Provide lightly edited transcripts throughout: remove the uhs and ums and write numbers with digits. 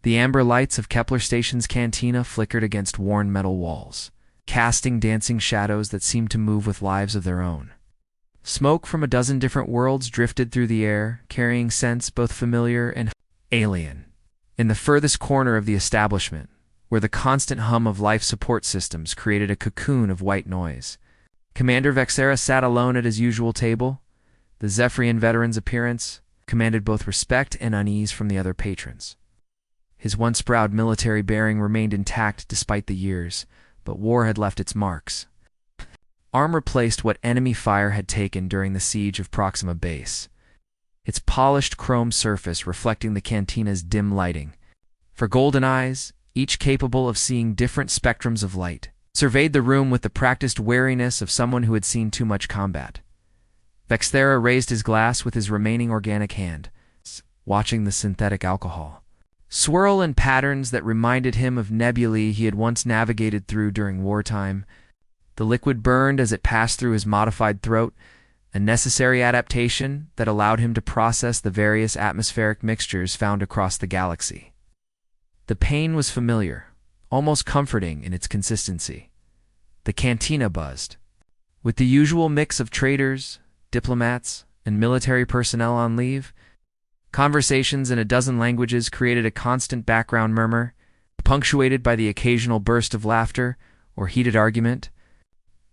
The amber lights of Kepler Station's cantina flickered against worn metal walls, casting dancing shadows that seemed to move with lives of their own. Smoke from a dozen different worlds drifted through the air, carrying scents both familiar and alien. In the furthest corner of the establishment, where the constant hum of life support systems created a cocoon of white noise, Commander Vexera sat alone at his usual table. The Zephyrian veteran's appearance commanded both respect and unease from the other patrons. His once proud military bearing remained intact despite the years, but war had left its marks. Arm replaced what enemy fire had taken during the siege of Proxima Base, its polished chrome surface reflecting the cantina's dim lighting. For golden eyes, each capable of seeing different spectrums of light, surveyed the room with the practiced wariness of someone who had seen too much combat. Vexera raised his glass with his remaining organic hand, watching the synthetic alcohol swirl in patterns that reminded him of nebulae he had once navigated through during wartime. The liquid burned as it passed through his modified throat, a necessary adaptation that allowed him to process the various atmospheric mixtures found across the galaxy. The pain was familiar, almost comforting in its consistency. The cantina buzzed, with the usual mix of traders, diplomats, and military personnel on leave. Conversations in a dozen languages created a constant background murmur, punctuated by the occasional burst of laughter or heated argument.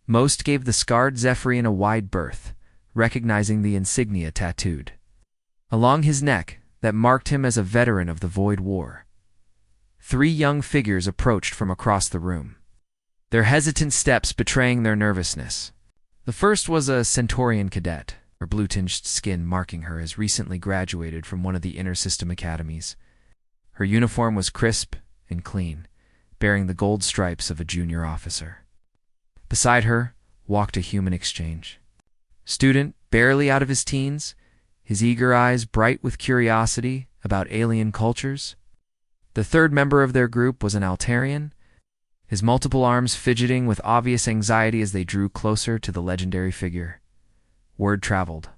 Most gave the scarred Zephyrian a wide berth, recognizing the insignia tattooed along his neck that marked him as a veteran of the Void War. 3 young figures approached from across the room, their hesitant steps betraying their nervousness. The first was a Centaurian cadet, her blue-tinged skin marking her as recently graduated from one of the inter-system academies. Her uniform was crisp and clean, bearing the gold stripes of a junior officer. Beside her walked a human exchange student, barely out of his teens, his eager eyes bright with curiosity about alien cultures. The third member of their group was an Altarian, his multiple arms fidgeting with obvious anxiety as they drew closer to the legendary figure. Word traveled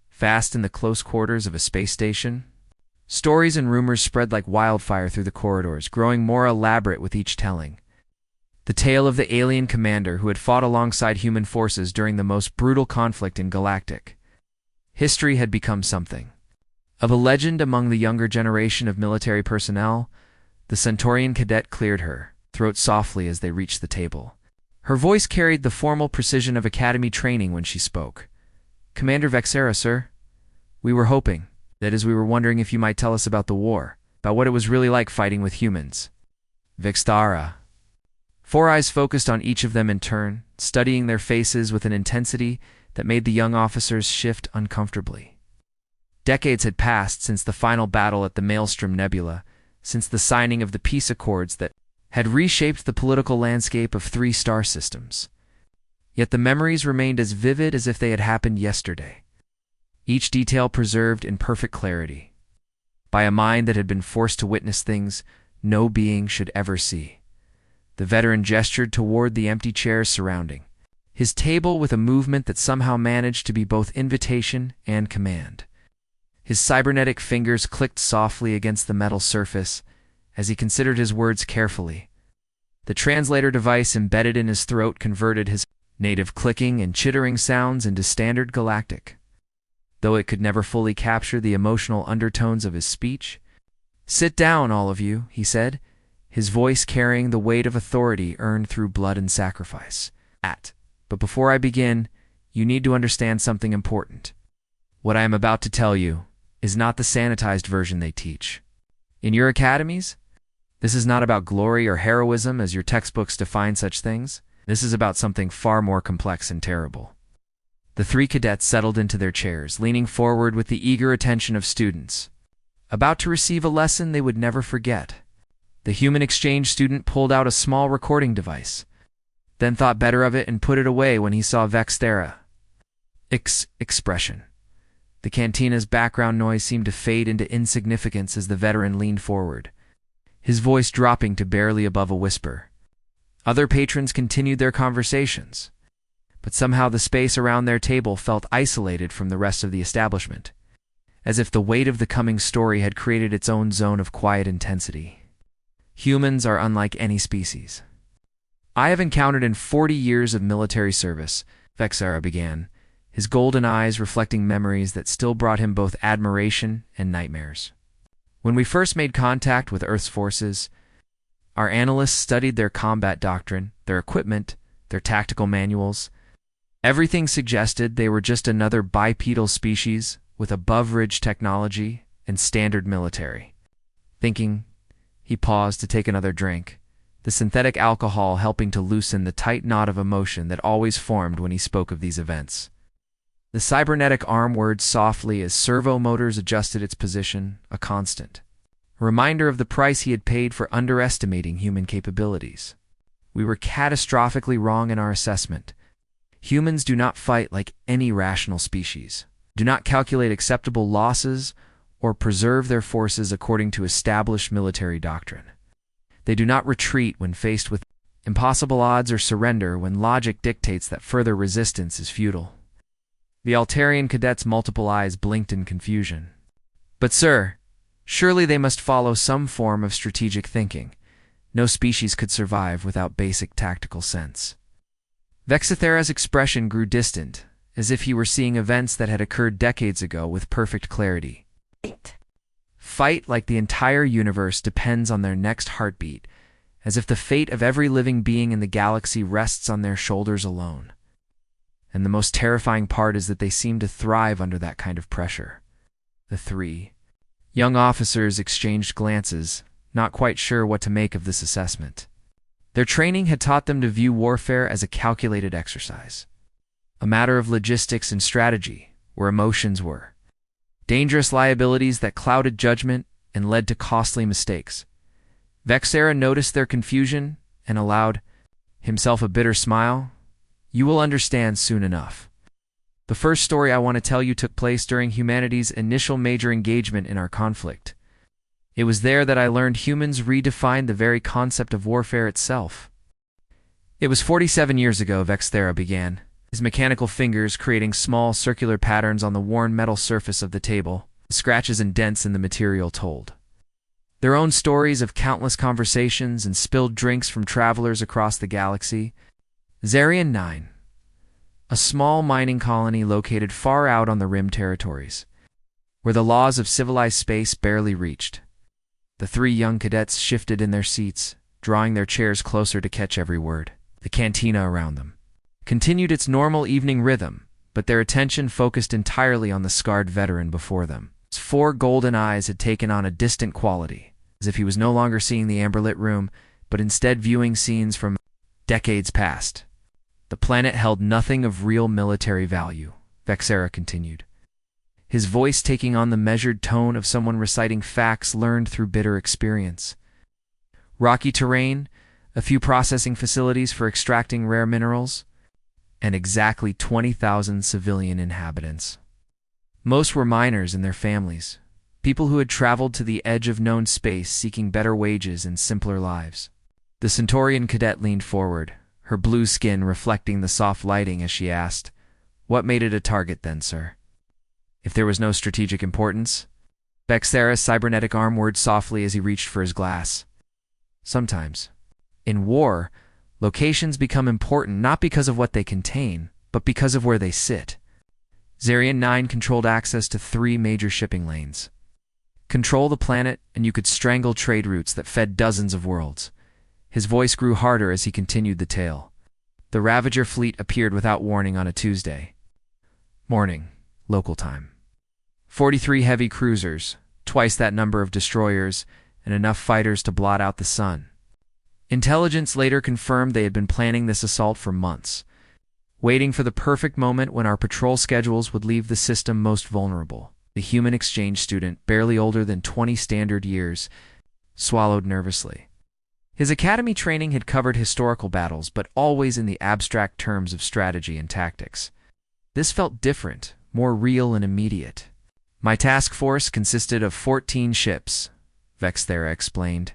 fast in the close quarters of a space station. Stories and rumors spread like wildfire through the corridors, growing more elaborate with each telling. The tale of the alien commander who had fought alongside human forces during the most brutal conflict in galactic history had become something of a legend among the younger generation of military personnel. The Centaurian cadet cleared her throat softly as they reached the table. Her voice carried the formal precision of academy training when she spoke. "Commander Vexera, sir. We were hoping, that is, we were wondering if you might tell us about the war, about what it was really like fighting with humans." Vexera. 4 eyes focused on each of them in turn, studying their faces with an intensity that made the young officers shift uncomfortably. Decades had passed since the final battle at the Maelstrom Nebula, since the signing of the peace accords that had reshaped the political landscape of 3 star systems. Yet the memories remained as vivid as if they had happened yesterday, each detail preserved in perfect clarity, by a mind that had been forced to witness things no being should ever see. The veteran gestured toward the empty chairs surrounding his table with a movement that somehow managed to be both invitation and command. His cybernetic fingers clicked softly against the metal surface as he considered his words carefully. The translator device embedded in his throat converted his native clicking and chittering sounds into standard galactic, though it could never fully capture the emotional undertones of his speech. "Sit down, all of you," he said, his voice carrying the weight of authority earned through blood and sacrifice. But before I begin, you need to understand something important. What I am about to tell you is not the sanitized version they teach in your academies. This is not about glory or heroism as your textbooks define such things. This is about something far more complex and terrible. The 3 cadets settled into their chairs, leaning forward with the eager attention of students about to receive a lesson they would never forget. The human exchange student pulled out a small recording device, then thought better of it and put it away when he saw Vexera. Expression. The cantina's background noise seemed to fade into insignificance as the veteran leaned forward, his voice dropping to barely above a whisper. Other patrons continued their conversations, but somehow the space around their table felt isolated from the rest of the establishment, as if the weight of the coming story had created its own zone of quiet intensity. Humans are unlike any species I have encountered in 40 years of military service, Vexera began, his golden eyes reflecting memories that still brought him both admiration and nightmares. When we first made contact with Earth's forces, our analysts studied their combat doctrine, their equipment, their tactical manuals. Everything suggested they were just another bipedal species with above-average technology and standard military. Thinking, he paused to take another drink, the synthetic alcohol helping to loosen the tight knot of emotion that always formed when he spoke of these events. The cybernetic arm whirred softly as servo motors adjusted its position, a constant. A reminder of the price he had paid for underestimating human capabilities. We were catastrophically wrong in our assessment. Humans do not fight like any rational species, do not calculate acceptable losses, or preserve their forces according to established military doctrine. They do not retreat when faced with impossible odds or surrender when logic dictates that further resistance is futile. The Altarian cadet's multiple eyes blinked in confusion. But sir, surely they must follow some form of strategic thinking. No species could survive without basic tactical sense. Vexithera's expression grew distant, as if he were seeing events that had occurred decades ago with perfect clarity. Fight like the entire universe depends on their next heartbeat, as if the fate of every living being in the galaxy rests on their shoulders alone. And the most terrifying part is that they seem to thrive under that kind of pressure. The three young officers exchanged glances, not quite sure what to make of this assessment. Their training had taught them to view warfare as a calculated exercise, a matter of logistics and strategy, where emotions were. Dangerous liabilities that clouded judgment and led to costly mistakes. Vexera noticed their confusion and allowed himself a bitter smile. You will understand soon enough. The first story I want to tell you took place during humanity's initial major engagement in our conflict. It was there that I learned humans redefined the very concept of warfare itself. It was 47 years ago, Vexera began, his mechanical fingers creating small circular patterns on the worn metal surface of the table. The scratches and dents in the material told their own stories of countless conversations and spilled drinks from travelers across the galaxy. Zarian 9, a small mining colony located far out on the rim territories, where the laws of civilized space barely reached. The three young cadets shifted in their seats, drawing their chairs closer to catch every word. The cantina around them continued its normal evening rhythm, but their attention focused entirely on the scarred veteran before them. His four golden eyes had taken on a distant quality, as if he was no longer seeing the amber-lit room, but instead viewing scenes from decades past. The planet held nothing of real military value, Vexera continued, his voice taking on the measured tone of someone reciting facts learned through bitter experience. Rocky terrain, a few processing facilities for extracting rare minerals, and exactly 20,000 civilian inhabitants. Most were miners and their families, people who had traveled to the edge of known space seeking better wages and simpler lives. The Centaurian cadet leaned forward, her blue skin reflecting the soft lighting as she asked, "What made it a target then, sir?" "If there was no strategic importance?" Vexera's cybernetic arm whirred softly as he reached for his glass. "Sometimes. In war, locations become important not because of what they contain, but because of where they sit." Zarian 9 controlled access to 3 major shipping lanes. Control the planet, and you could strangle trade routes that fed dozens of worlds. His voice grew harder as he continued the tale. The Ravager fleet appeared without warning on a Tuesday morning, local time. 43 heavy cruisers, twice that number of destroyers, and enough fighters to blot out the sun. Intelligence later confirmed they had been planning this assault for months, waiting for the perfect moment when our patrol schedules would leave the system most vulnerable. The human exchange student, barely older than 20 standard years, swallowed nervously. His academy training had covered historical battles, but always in the abstract terms of strategy and tactics. This felt different, more real and immediate. "My task force consisted of 14 ships," Vexera explained,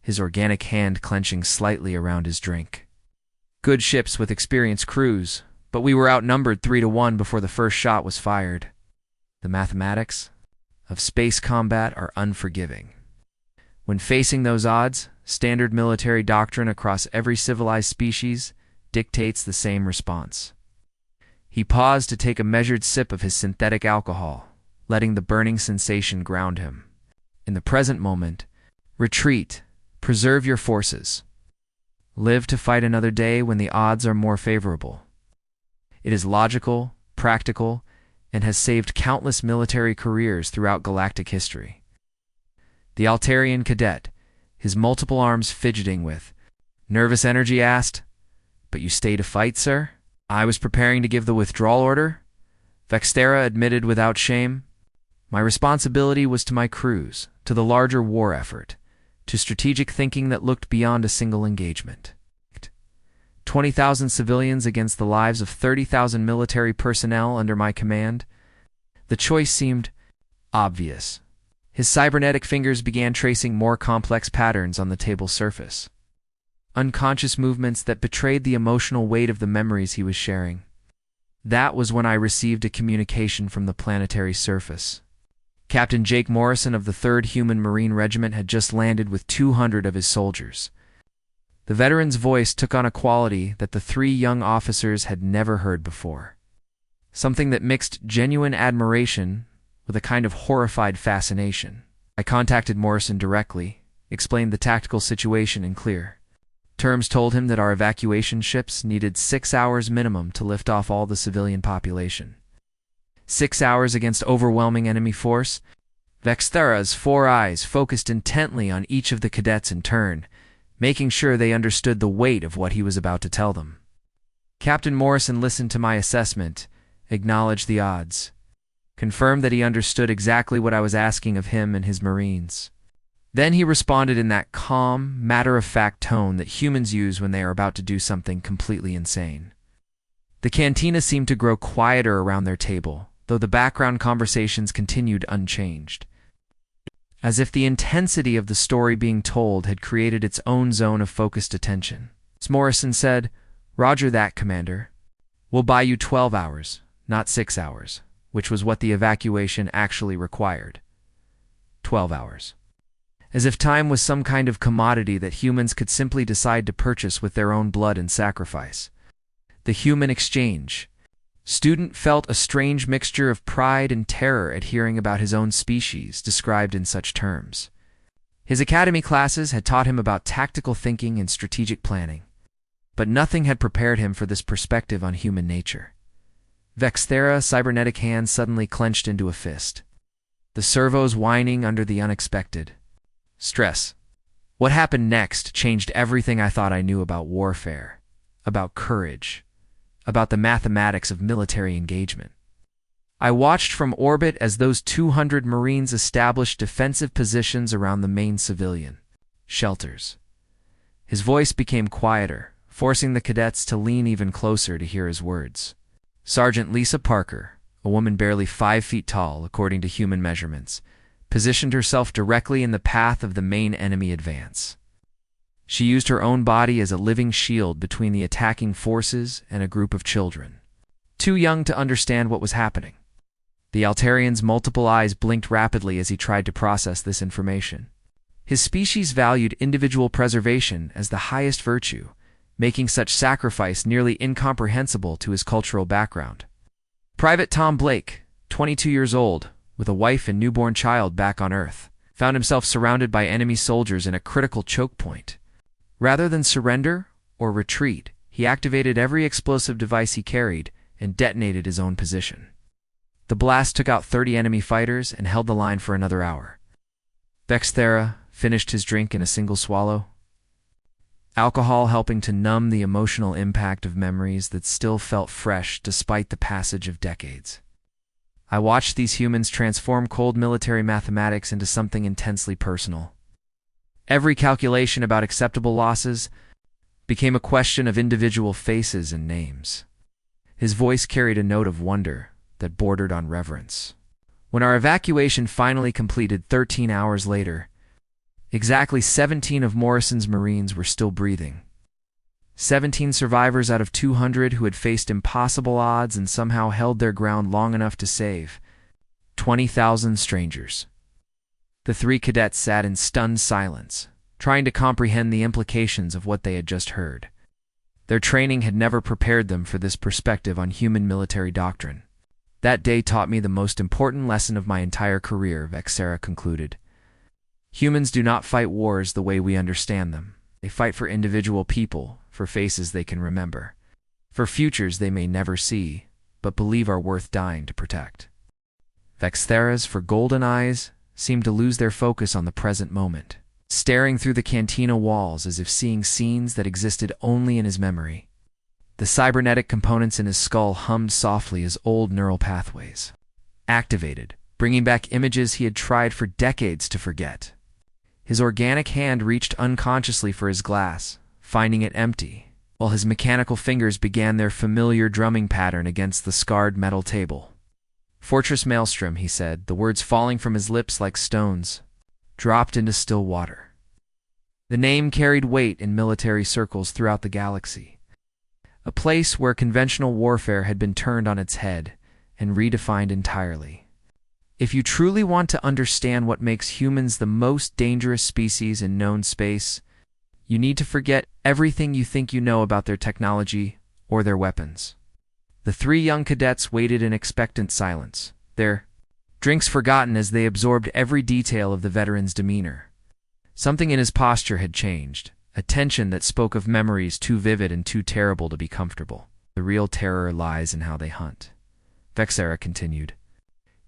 his organic hand clenching slightly around his drink. "Good ships with experienced crews, but we were outnumbered 3-1 before the first shot was fired." "The mathematics?" of space combat are unforgiving. When facing those odds, standard military doctrine across every civilized species dictates the same response. He paused to take a measured sip of his synthetic alcohol, letting the burning sensation ground him. In the present moment, retreat, preserve your forces. Live to fight another day when the odds are more favorable. It is logical, practical, and has saved countless military careers throughout galactic history. The Altarian cadet, his multiple arms fidgeting with nervous energy, asked, "But you stay to fight, sir?" "I was preparing to give the withdrawal order," Vextera admitted without shame. "My responsibility was to my crews, to the larger war effort, to strategic thinking that looked beyond a single engagement. 20,000 civilians against the lives of 30,000 military personnel under my command. The choice seemed obvious." His cybernetic fingers began tracing more complex patterns on the table's surface. Unconscious movements that betrayed the emotional weight of the memories he was sharing. That was when I received a communication from the planetary surface. Captain Jake Morrison of the 3rd Human Marine Regiment had just landed with 200 of his soldiers. The veteran's voice took on a quality that the 3 young officers had never heard before. Something that mixed genuine admiration with a kind of horrified fascination. I contacted Morrison directly, explained the tactical situation in clear terms, told him that our evacuation ships needed 6 hours minimum to lift off all the civilian population. 6 hours against overwhelming enemy force? Vexthera's 4 eyes focused intently on each of the cadets in turn, making sure they understood the weight of what he was about to tell them. Captain Morrison listened to my assessment, acknowledged the odds, confirmed that he understood exactly what I was asking of him and his Marines. Then he responded in that calm, matter-of-fact tone that humans use when they are about to do something completely insane. The cantina seemed to grow quieter around their table, though the background conversations continued unchanged. As if the intensity of the story being told had created its own zone of focused attention. Morrison said, "Roger that, Commander. We'll buy you 12 hours, not 6 hours, which was what the evacuation actually required. 12 hours. As if time was some kind of commodity that humans could simply decide to purchase with their own blood and sacrifice. The human exchange. Student felt a strange mixture of pride and terror at hearing about his own species described in such terms. His academy classes had taught him about tactical thinking and strategic planning, but nothing had prepared him for this perspective on human nature. Vexthera's cybernetic hand suddenly clenched into a fist, the servos whining under the unexpected stress. What happened next changed everything I thought I knew about warfare, about courage, about the mathematics of military engagement. I watched from orbit as those 200 Marines established defensive positions around the main civilian shelters. His voice became quieter, forcing the cadets to lean even closer to hear his words. Sergeant Lisa Parker, a woman barely 5 feet tall according to human measurements, positioned herself directly in the path of the main enemy advance. She used her own body as a living shield between the attacking forces and a group of children, too young to understand what was happening. The Altarian's multiple eyes blinked rapidly as he tried to process this information. His species valued individual preservation as the highest virtue, making such sacrifice nearly incomprehensible to his cultural background. Private Tom Blake, 22 years old, with a wife and newborn child back on Earth, found himself surrounded by enemy soldiers in a critical choke point. Rather than surrender or retreat, he activated every explosive device he carried and detonated his own position. The blast took out 30 enemy fighters and held the line for another hour. Vexthera finished his drink in a single swallow, alcohol helping to numb the emotional impact of memories that still felt fresh despite the passage of decades. I watched these humans transform cold military mathematics into something intensely personal. Every calculation about acceptable losses became a question of individual faces and names. His voice carried a note of wonder that bordered on reverence. When our evacuation finally completed 13 hours later, exactly 17 of Morrison's Marines were still breathing. 17 survivors out of 200 who had faced impossible odds and somehow held their ground long enough to save 20,000 strangers. The three cadets sat in stunned silence, trying to comprehend the implications of what they had just heard. Their training had never prepared them for this perspective on human military doctrine. That day taught me the most important lesson of my entire career, Vexera concluded. Humans do not fight wars the way we understand them. They fight for individual people, for faces they can remember, for futures they may never see, but believe are worth dying to protect. Vexthera's for golden eyes seemed to lose their focus on the present moment, staring through the cantina walls as if seeing scenes that existed only in his memory. The cybernetic components in his skull hummed softly as old neural pathways activated, bringing back images he had tried for decades to forget. His organic hand reached unconsciously for his glass, finding it empty, while his mechanical fingers began their familiar drumming pattern against the scarred metal table. "Fortress Maelstrom," he said, the words falling from his lips like stones, dropped into still water. The name carried weight in military circles throughout the galaxy, a place where conventional warfare had been turned on its head and redefined entirely. If you truly want to understand what makes humans the most dangerous species in known space, you need to forget everything you think you know about their technology or their weapons. The three young cadets waited in expectant silence, their drinks forgotten as they absorbed every detail of the veteran's demeanor. Something in his posture had changed, a tension that spoke of memories too vivid and too terrible to be comfortable. "The real terror lies in how they hunt," Vexera continued,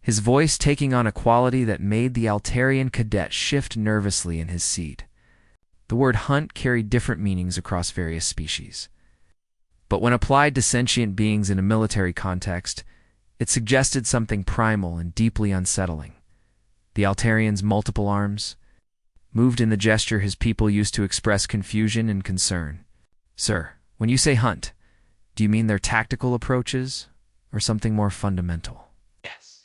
his voice taking on a quality that made the Altarian cadet shift nervously in his seat. The word hunt carried different meanings across various species, but when applied to sentient beings in a military context, it suggested something primal and deeply unsettling. The Altarian's multiple arms moved in the gesture his people used to express confusion and concern. "Sir, when you say hunt, do you mean their tactical approaches or something more fundamental?" Yes.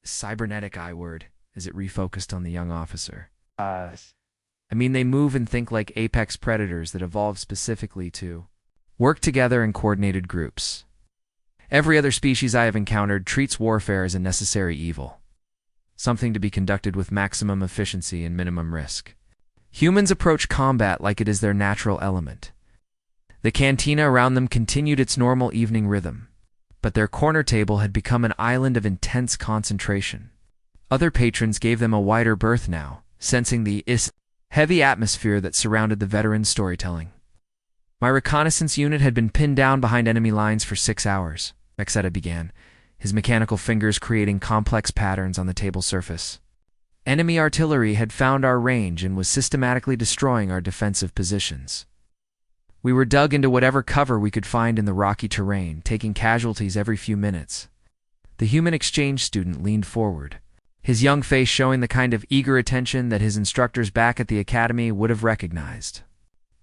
Cybernetic I-word, as it refocused on the young officer. I mean they move and think like apex predators that evolved specifically to work together in coordinated groups. Every other species I have encountered treats warfare as a necessary evil, something to be conducted with maximum efficiency and minimum risk. Humans approach combat like it is their natural element. The cantina around them continued its normal evening rhythm, but their corner table had become an island of intense concentration. Other patrons gave them a wider berth now, sensing the heavy atmosphere that surrounded the veteran's storytelling. "My reconnaissance unit had been pinned down behind enemy lines for 6 hours, Vexeta began, his mechanical fingers creating complex patterns on the table surface. Enemy artillery had found our range and was systematically destroying our defensive positions. We were dug into whatever cover we could find in the rocky terrain, taking casualties every few minutes." The human exchange student leaned forward, his young face showing the kind of eager attention that his instructors back at the academy would have recognized.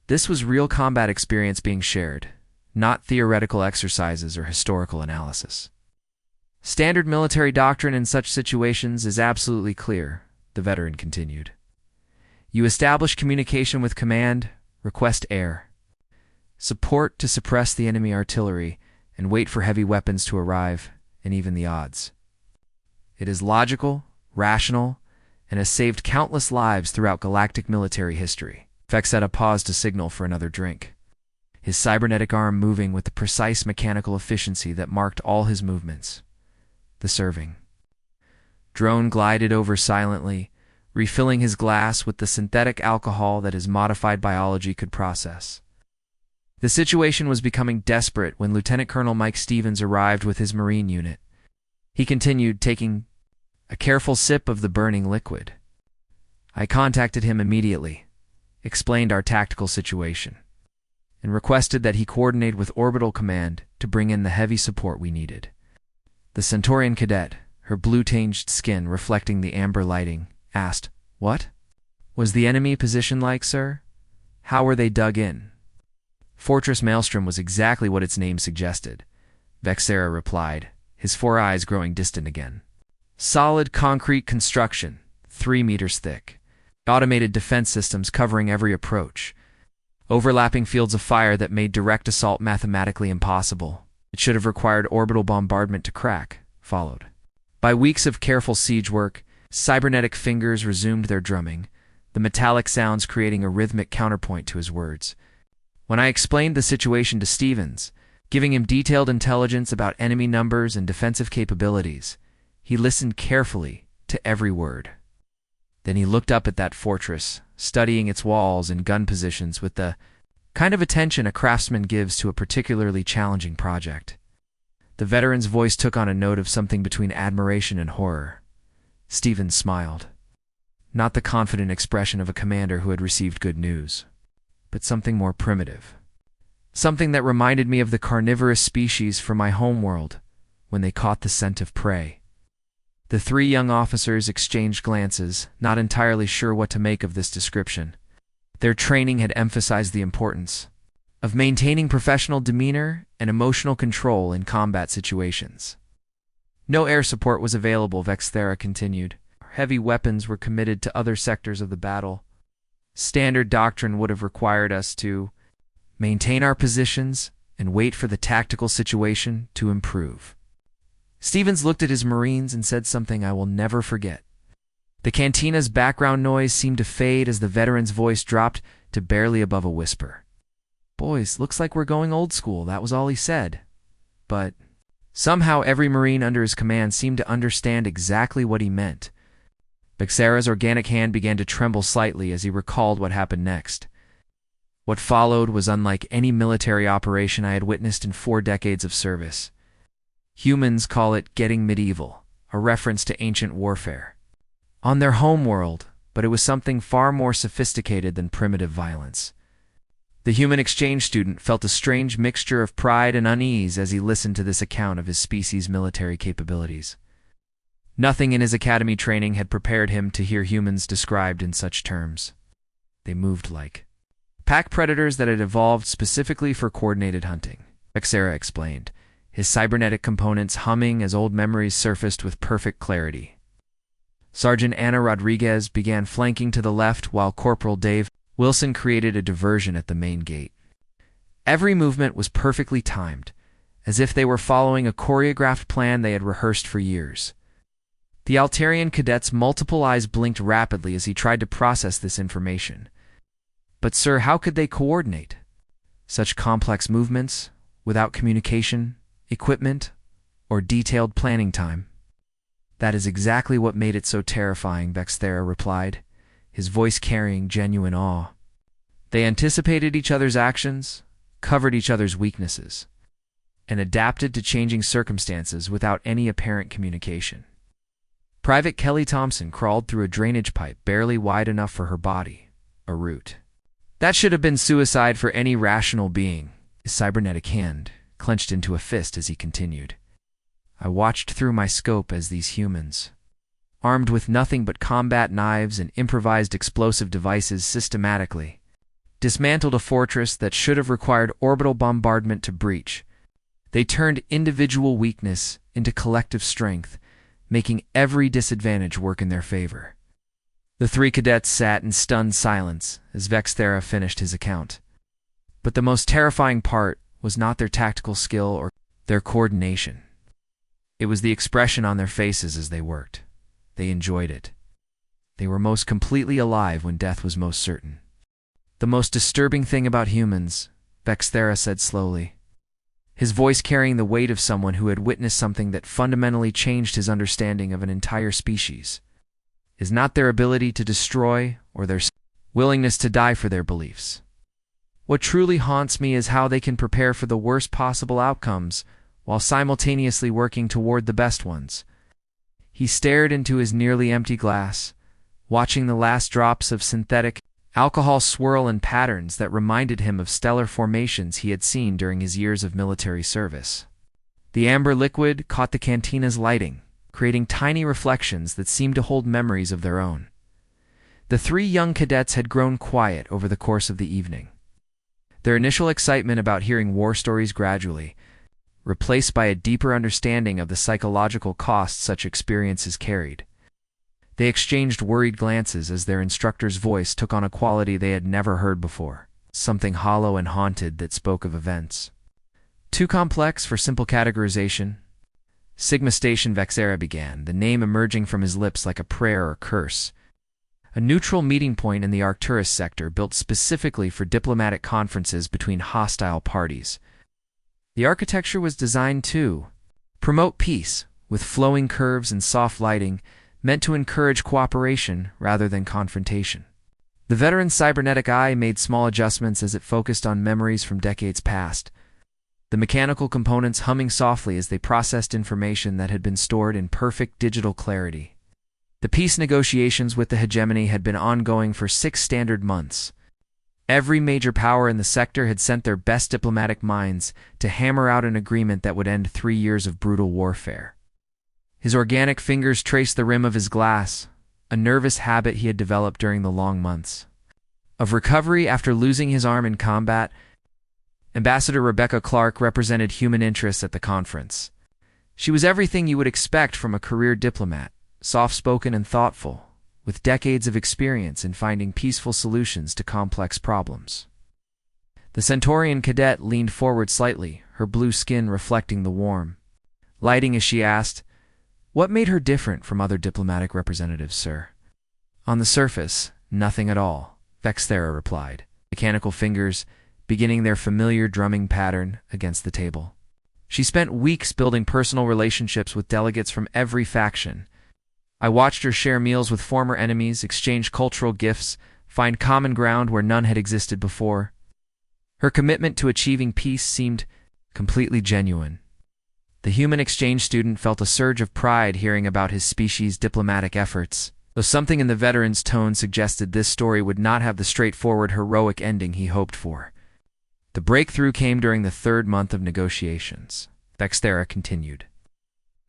This was real combat experience being shared, not theoretical exercises or historical analysis. "Standard military doctrine in such situations is absolutely clear," the veteran continued. "You establish communication with command, request air support to suppress the enemy artillery, and wait for heavy weapons to arrive, and even the odds. It is logical, rational, and has saved countless lives throughout galactic military history." Vexeta paused to signal for another drink, his cybernetic arm moving with the precise mechanical efficiency that marked all his movements. The serving drone glided over silently, refilling his glass with the synthetic alcohol that his modified biology could process. The situation was becoming desperate when Lieutenant Colonel Mike Stevens arrived with his Marine unit. He continued, taking a careful sip of the burning liquid. "I contacted him immediately, explained our tactical situation, and requested that he coordinate with Orbital Command to bring in the heavy support we needed." The Centaurian cadet, her blue-tinged skin reflecting the amber lighting, asked, "What was the enemy position like, sir? How were they dug in?" "Fortress Maelstrom was exactly what its name suggested," Vexera replied, his 4 eyes growing distant again. "Solid concrete construction, 3 meters thick. Automated defense systems covering every approach. Overlapping fields of fire that made direct assault mathematically impossible. It should have required orbital bombardment to crack, followed By weeks of careful siege work, cybernetic fingers resumed their drumming, the metallic sounds creating a rhythmic counterpoint to his words. When I explained the situation to Stevens, giving him detailed intelligence about enemy numbers and defensive capabilities, he listened carefully to every word. Then he looked up at that fortress, studying its walls and gun positions with the kind of attention a craftsman gives to a particularly challenging project. The veteran's voice took on a note of something between admiration and horror. Stevens smiled. Not the confident expression of a commander who had received good news, but something more primitive. Something that reminded me of the carnivorous species from my homeworld when they caught the scent of prey. The three young officers exchanged glances, not entirely sure what to make of this description. Their training had emphasized the importance of maintaining professional demeanor and emotional control in combat situations. No air support was available, Vexthera continued. Heavy weapons were committed to other sectors of the battle. Standard doctrine would have required us to maintain our positions and wait for the tactical situation to improve. Stevens looked at his Marines and said something I will never forget. The cantina's background noise seemed to fade as the veteran's voice dropped to barely above a whisper. "Boys, looks like we're going old school," that was all he said. But somehow every Marine under his command seemed to understand exactly what he meant. Vexthera's organic hand began to tremble slightly as he recalled what happened next. What followed was unlike any military operation I had witnessed in 4 decades of service. Humans call it getting medieval, a reference to ancient warfare on their homeworld, but it was something far more sophisticated than primitive violence. The human exchange student felt a strange mixture of pride and unease as he listened to this account of his species' military capabilities. Nothing in his academy training had prepared him to hear humans described in such terms. They moved like pack predators that had evolved specifically for coordinated hunting, Vexthera explained, his cybernetic components humming as old memories surfaced with perfect clarity. Sergeant Anna Rodriguez began flanking to the left while Corporal Dave Wilson created a diversion at the main gate. Every movement was perfectly timed, as if they were following a choreographed plan they had rehearsed for years. The Altarian cadet's multiple eyes blinked rapidly as he tried to process this information. But sir, how could they coordinate such complex movements without communication, equipment, or detailed planning time? That is exactly what made it so terrifying, Vexthera replied, his voice carrying genuine awe. They anticipated each other's actions, covered each other's weaknesses, and adapted to changing circumstances without any apparent communication. Private Kelly Thompson crawled through a drainage pipe barely wide enough for her body, a root. That should have been suicide for any rational being, his cybernetic hand clenched into a fist as he continued. I watched through my scope as these humans, armed with nothing but combat knives and improvised explosive devices, systematically dismantled a fortress that should have required orbital bombardment to breach. They turned individual weakness into collective strength, making every disadvantage work in their favor. The 3 cadets sat in stunned silence as Vexthera finished his account. But the most terrifying part was not their tactical skill or their coordination. It was the expression on their faces as they worked. They enjoyed it. They were most completely alive when death was most certain. The most disturbing thing about humans, Vexthera said slowly, his voice carrying the weight of someone who had witnessed something that fundamentally changed his understanding of an entire species, is not their ability to destroy or their willingness to die for their beliefs. What truly haunts me is how they can prepare for the worst possible outcomes while simultaneously working toward the best ones. He stared into his nearly empty glass, watching the last drops of synthetic alcohol swirl in patterns that reminded him of stellar formations he had seen during his years of military service. The amber liquid caught the cantina's lighting, creating tiny reflections that seemed to hold memories of their own. The 3 young cadets had grown quiet over the course of the evening. Their initial excitement about hearing war stories gradually replaced by a deeper understanding of the psychological costs such experiences carried. They exchanged worried glances as their instructor's voice took on a quality they had never heard before, something hollow and haunted that spoke of events too complex for simple categorization. Sigma Station Vexera began, the name emerging from his lips like a prayer or curse. A neutral meeting point in the Arcturus sector built specifically for diplomatic conferences between hostile parties. The architecture was designed to promote peace, with flowing curves and soft lighting, meant to encourage cooperation rather than confrontation. The veteran's cybernetic eye made small adjustments as it focused on memories from decades past, the mechanical components humming softly as they processed information that had been stored in perfect digital clarity. The peace negotiations with the hegemony had been ongoing for 6 standard months. Every major power in the sector had sent their best diplomatic minds to hammer out an agreement that would end 3 years of brutal warfare. His organic fingers traced the rim of his glass, a nervous habit he had developed during the long months of recovery after losing his arm in combat. Ambassador Rebecca Clark represented human interests at the conference. She was everything you would expect from a career diplomat, soft-spoken and thoughtful, with decades of experience in finding peaceful solutions to complex problems. The Centaurian cadet leaned forward slightly, her blue skin reflecting the warm lighting as she asked, "What made her different from other diplomatic representatives, sir?" "On the surface, nothing at all," Vexthera replied, mechanical fingers beginning their familiar drumming pattern against the table. "She spent weeks building personal relationships with delegates from every faction. I watched her share meals with former enemies, exchange cultural gifts, find common ground where none had existed before. Her commitment to achieving peace seemed completely genuine." The human exchange student felt a surge of pride hearing about his species' diplomatic efforts, though something in the veteran's tone suggested this story would not have the straightforward heroic ending he hoped for. The breakthrough came during the 3rd month of negotiations, Vexthera continued,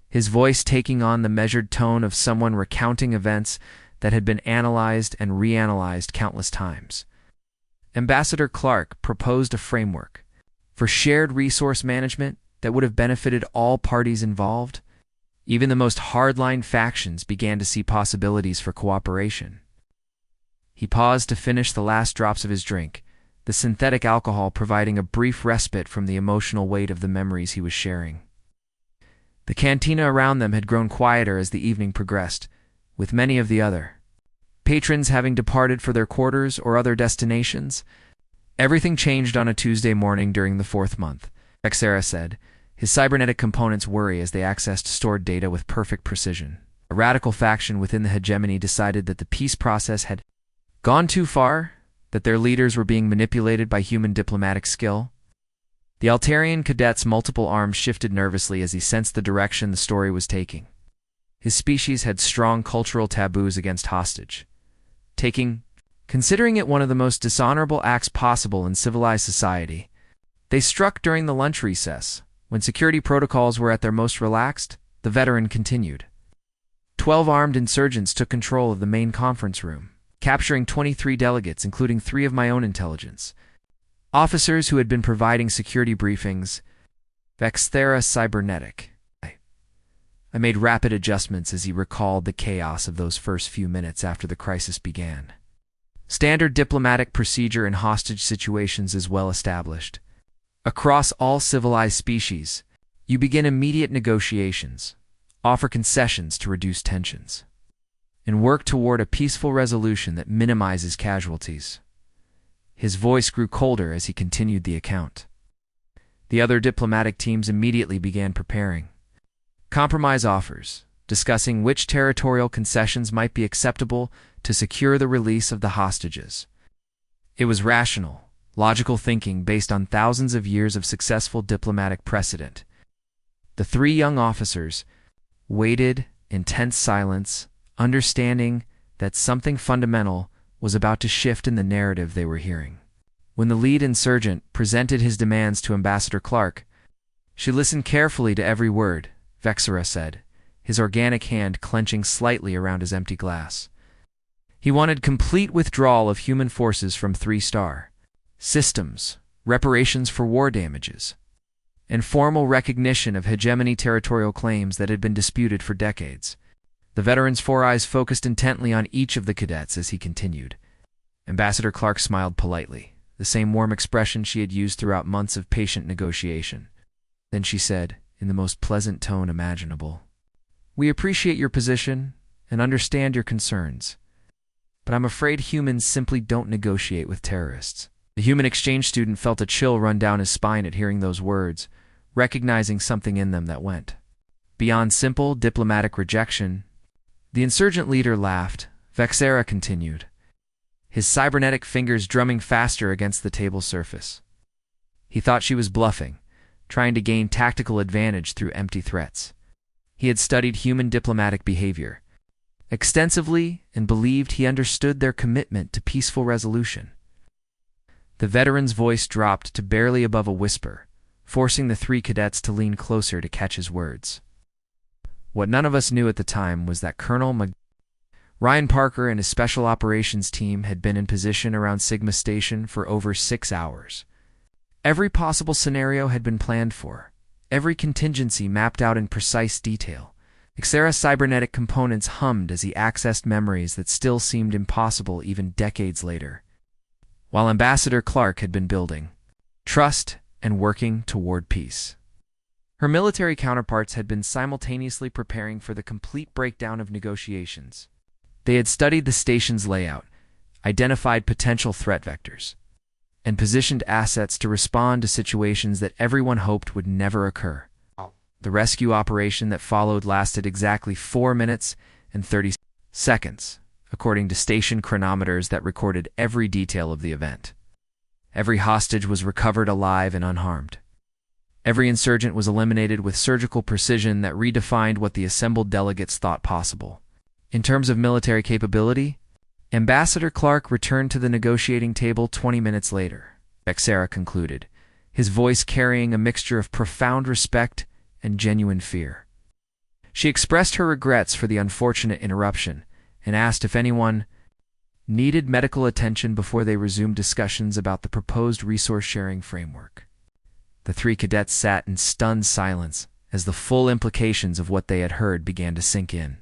his voice taking on the measured tone of someone recounting events that had been analyzed and reanalyzed countless times. Ambassador Clark proposed a framework for shared resource management that would have benefited all parties involved. Even the most hardline factions began to see possibilities for cooperation. He paused to finish the last drops of his drink, the synthetic alcohol providing a brief respite from the emotional weight of the memories he was sharing. The cantina around them had grown quieter as the evening progressed, with many of the other patrons having departed for their quarters or other destinations. Everything changed on a Tuesday morning during the 4th month, Vexera said, his cybernetic components worry as they accessed stored data with perfect precision. A radical faction within the hegemony decided that the peace process had gone too far, that their leaders were being manipulated by human diplomatic skill. The Altarian cadet's multiple arms shifted nervously as he sensed the direction the story was taking. His species had strong cultural taboos against hostage considering it one of the most dishonorable acts possible in civilized society. They struck during the lunch recess, when security protocols were at their most relaxed. The veteran continued. 12 armed insurgents took control of the main conference room, capturing 23 delegates, including 3 of my own intelligence officers who had been providing security briefings. Vexthera cybernetic. I made rapid adjustments as he recalled the chaos of those first few minutes after the crisis began. Standard diplomatic procedure in hostage situations is well established. Across all civilized species, you begin immediate negotiations, offer concessions to reduce tensions, and work toward a peaceful resolution that minimizes casualties. His voice grew colder as he continued the account. The other diplomatic teams immediately began preparing compromise offers, discussing which territorial concessions might be acceptable to secure the release of the hostages. It was rational, logical thinking based on thousands of years of successful diplomatic precedent. The 3 young officers waited in tense silence, understanding that something fundamental was about to shift in the narrative they were hearing. When the lead insurgent presented his demands to Ambassador Clark, she listened carefully to every word, Vexera said, his organic hand clenching slightly around his empty glass. He wanted complete withdrawal of human forces from 3-star systems, reparations for war damages, and formal recognition of hegemony territorial claims that had been disputed for decades. The veteran's 4 eyes focused intently on each of the cadets as he continued. Ambassador Clark smiled politely, the same warm expression she had used throughout months of patient negotiation. Then she said, in the most pleasant tone imaginable. "We appreciate your position and understand your concerns, but I'm afraid humans simply don't negotiate with terrorists." The human exchange student felt a chill run down his spine at hearing those words, recognizing something in them that went beyond simple diplomatic rejection. The insurgent leader laughed. Vexera continued, his cybernetic fingers drumming faster against the table surface. He thought she was bluffing, trying to gain tactical advantage through empty threats. He had studied human diplomatic behavior extensively and believed he understood their commitment to peaceful resolution. The veteran's voice dropped to barely above a whisper, forcing the three cadets to lean closer to catch his words. What none of us knew at the time was that Ryan Parker and his special operations team had been in position around Sigma Station for over 6 hours. Every possible scenario had been planned for, every contingency mapped out in precise detail. Vexera's cybernetic components hummed as he accessed memories that still seemed impossible even decades later, while Ambassador Clark had been building trust and working toward peace. Her military counterparts had been simultaneously preparing for the complete breakdown of negotiations. They had studied the station's layout, identified potential threat vectors, and positioned assets to respond to situations that everyone hoped would never occur. The rescue operation that followed lasted exactly 4 minutes and 30 seconds, according to station chronometers that recorded every detail of the event. Every hostage was recovered alive and unharmed. Every insurgent was eliminated with surgical precision that redefined what the assembled delegates thought possible. In terms of military capability, Ambassador Clark returned to the negotiating table 20 minutes later, Vexera concluded, his voice carrying a mixture of profound respect and genuine fear. She expressed her regrets for the unfortunate interruption and asked if anyone needed medical attention before they resumed discussions about the proposed resource-sharing framework. The three cadets sat in stunned silence as the full implications of what they had heard began to sink in.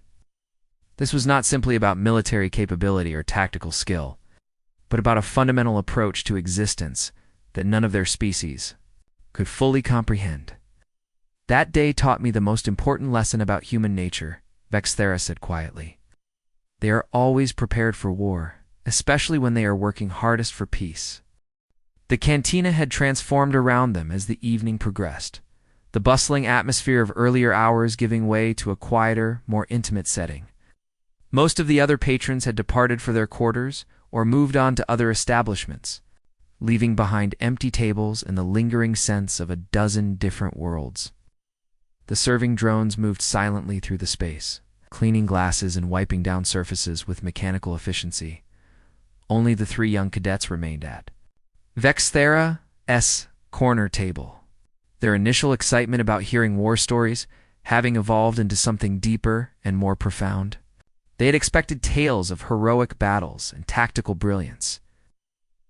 This was not simply about military capability or tactical skill, but about a fundamental approach to existence that none of their species could fully comprehend. "That day taught me the most important lesson about human nature," Vexera said quietly. "They are always prepared for war, especially when they are working hardest for peace." The cantina had transformed around them as the evening progressed, the bustling atmosphere of earlier hours giving way to a quieter, more intimate setting. Most of the other patrons had departed for their quarters or moved on to other establishments, leaving behind empty tables and the lingering sense of a dozen different worlds. The serving drones moved silently through the space, cleaning glasses and wiping down surfaces with mechanical efficiency. Only the three young cadets remained at Vexera's corner table, their initial excitement about hearing war stories having evolved into something deeper and more profound. They had expected tales of heroic battles and tactical brilliance,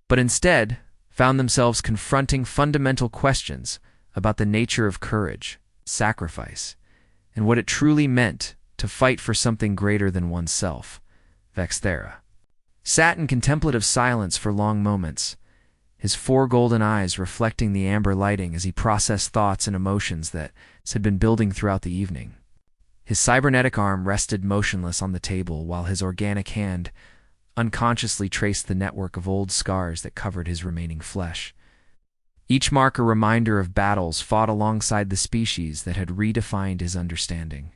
but instead found themselves confronting fundamental questions about the nature of courage, sacrifice, and what it truly meant to fight for something greater than oneself. Vexera sat in contemplative silence for long moments, his 4 golden eyes reflecting the amber lighting as he processed thoughts and emotions that had been building throughout the evening. His cybernetic arm rested motionless on the table while his organic hand unconsciously traced the network of old scars that covered his remaining flesh. Each mark a reminder of battles fought alongside the species that had redefined his understanding.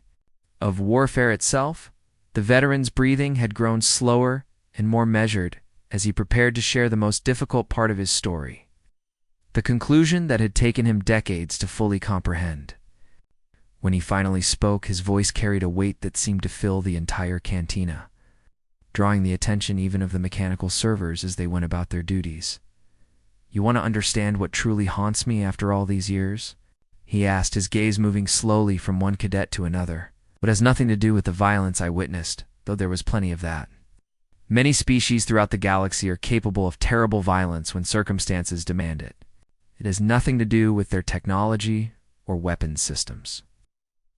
Of warfare itself, the veteran's breathing had grown slower and more measured as he prepared to share the most difficult part of his story, the conclusion that had taken him decades to fully comprehend. When he finally spoke, his voice carried a weight that seemed to fill the entire cantina, drawing the attention even of the mechanical servers as they went about their duties. "You want to understand what truly haunts me after all these years?" he asked, his gaze moving slowly from one cadet to another. "It has nothing to do with the violence I witnessed, though there was plenty of that. Many species throughout the galaxy are capable of terrible violence when circumstances demand it. It has nothing to do with their technology or weapons systems.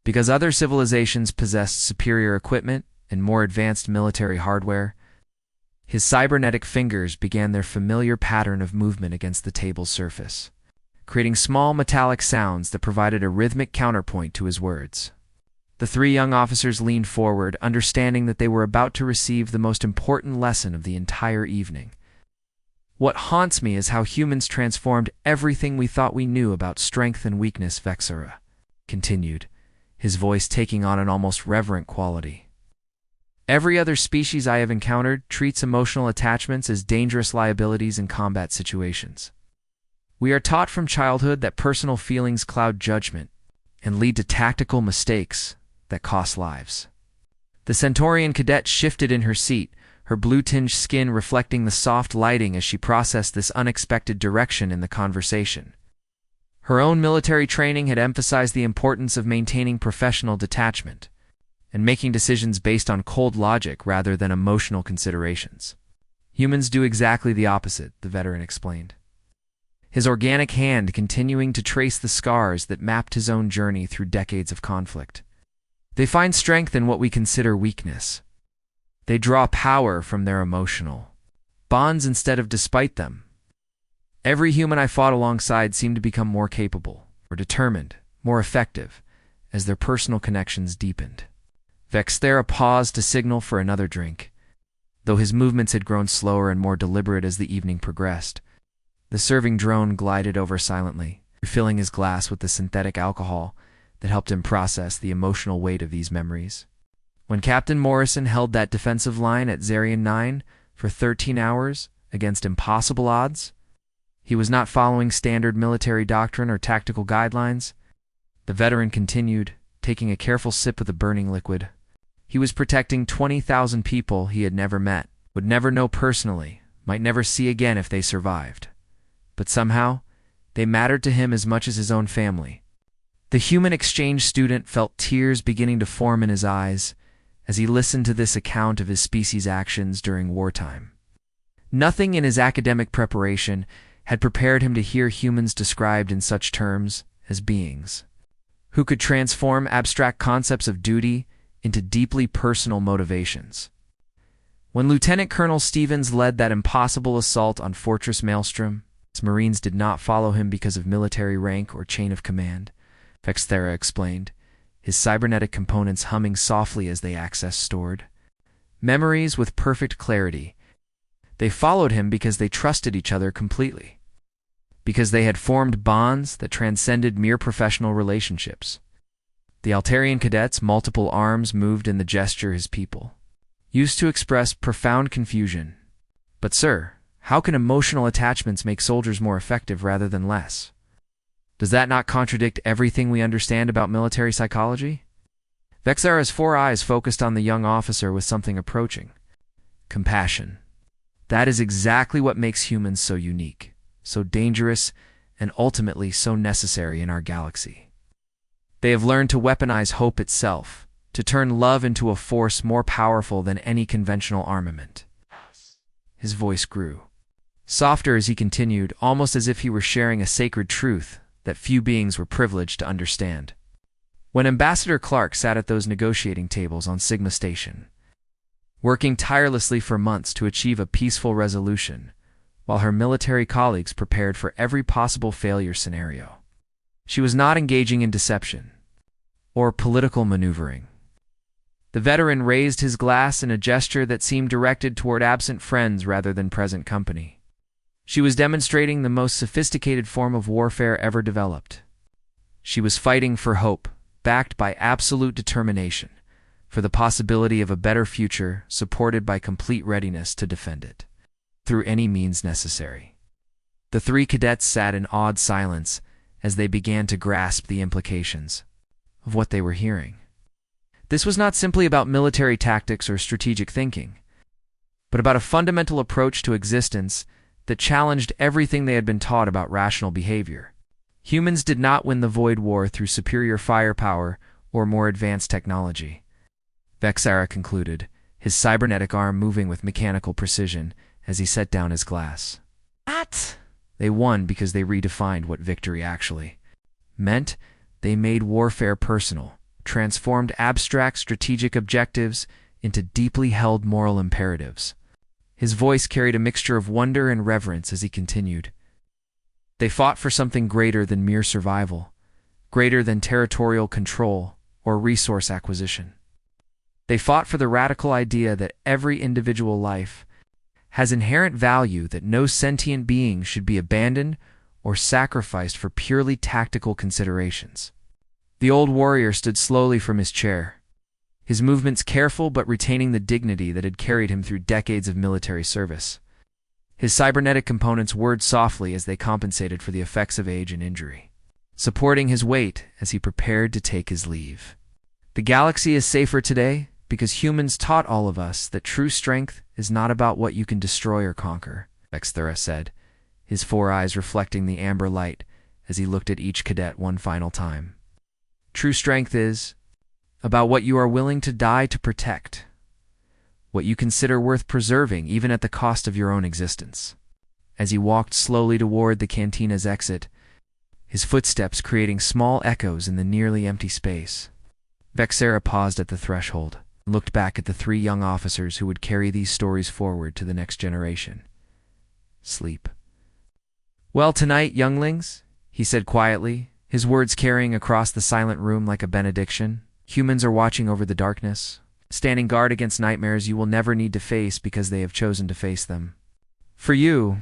Because other civilizations possessed superior equipment and more advanced military hardware, his cybernetic fingers began their familiar pattern of movement against the table's surface, creating small metallic sounds that provided a rhythmic counterpoint to his words. The three young officers leaned forward, understanding that they were about to receive the most important lesson of the entire evening. "What haunts me is how humans transformed everything we thought we knew about strength and weakness," Vexera continued, his voice taking on an almost reverent quality. "Every other species I have encountered treats emotional attachments as dangerous liabilities in combat situations. We are taught from childhood that personal feelings cloud judgment and lead to tactical mistakes that cost lives." The Centaurian cadet shifted in her seat, her blue-tinged skin reflecting the soft lighting as she processed this unexpected direction in the conversation. Her own military training had emphasized the importance of maintaining professional detachment and making decisions based on cold logic rather than emotional considerations. "Humans do exactly the opposite," the veteran explained, his organic hand continuing to trace the scars that mapped his own journey through decades of conflict. "They find strength in what we consider weakness. They draw power from their emotional bonds instead of despite them. Every human I fought alongside seemed to become more capable, more determined, more effective, as their personal connections deepened." Vexera paused to signal for another drink. Though his movements had grown slower and more deliberate as the evening progressed, the serving drone glided over silently, refilling his glass with the synthetic alcohol that helped him process the emotional weight of these memories. When Captain Morrison held that defensive line at Zarian 9 for 13 hours against impossible odds, he was not following standard military doctrine or tactical guidelines. The veteran continued, taking a careful sip of the burning liquid. He was protecting 20,000 people he had never met, would never know personally, might never see again if they survived. But somehow, they mattered to him as much as his own family. The human exchange student felt tears beginning to form in his eyes as he listened to this account of his species' actions during wartime. Nothing in his academic preparation had prepared him to hear humans described in such terms as beings who could transform abstract concepts of duty into deeply personal motivations. When Lieutenant Colonel Stevens led that impossible assault on Fortress Maelstrom, his Marines did not follow him because of military rank or chain of command, Vexera explained, his cybernetic components humming softly as they accessed stored memories with perfect clarity. They followed him because they trusted each other completely, because they had formed bonds that transcended mere professional relationships. The Altarian cadet's multiple arms moved in the gesture his people used to express profound confusion. "But sir, how can emotional attachments make soldiers more effective rather than less? Does that not contradict everything we understand about military psychology?" Vexera's four eyes focused on the young officer with something approaching. Compassion. That is exactly what makes humans so unique, so dangerous, and ultimately so necessary in our galaxy. They have learned to weaponize hope itself, to turn love into a force more powerful than any conventional armament. His voice grew softer as he continued, almost as if he were sharing a sacred truth that few beings were privileged to understand. When Ambassador Clark sat at those negotiating tables on Sigma Station, working tirelessly for months to achieve a peaceful resolution, while her military colleagues prepared for every possible failure scenario, she was not engaging in deception or political maneuvering. The veteran raised his glass in a gesture that seemed directed toward absent friends rather than present company. She was demonstrating the most sophisticated form of warfare ever developed. She was fighting for hope, backed by absolute determination, for the possibility of a better future supported by complete readiness to defend it, through any means necessary. The three cadets sat in awed silence as they began to grasp the implications of what they were hearing. This was not simply about military tactics or strategic thinking, but about a fundamental approach to existence that challenged everything they had been taught about rational behavior. Humans did not win the Void War through superior firepower or more advanced technology, Vexera concluded, his cybernetic arm moving with mechanical precision as he set down his glass. What? They won because they redefined what victory actually meant. They made warfare personal, transformed abstract strategic objectives into deeply held moral imperatives. His voice carried a mixture of wonder and reverence as he continued. They fought for something greater than mere survival, greater than territorial control or resource acquisition. They fought for the radical idea that every individual life has inherent value, that no sentient being should be abandoned or sacrificed for purely tactical considerations. The old warrior stood slowly from his chair, his movements careful but retaining the dignity that had carried him through decades of military service. His cybernetic components whirred softly as they compensated for the effects of age and injury, supporting his weight as he prepared to take his leave. The galaxy is safer today because humans taught all of us that true strength is not about what you can destroy or conquer, Vexthera said, his 4 eyes reflecting the amber light as he looked at each cadet one final time. True strength is about what you are willing to die to protect, what you consider worth preserving even at the cost of your own existence. As he walked slowly toward the cantina's exit, his footsteps creating small echoes in the nearly empty space, Vexthera paused at the threshold and looked back at the 3 young officers who would carry these stories forward to the next generation. Sleep. "Well, tonight, younglings," he said quietly, his words carrying across the silent room like a benediction. "Humans are watching over the darkness, standing guard against nightmares you will never need to face because they have chosen to face them. For you,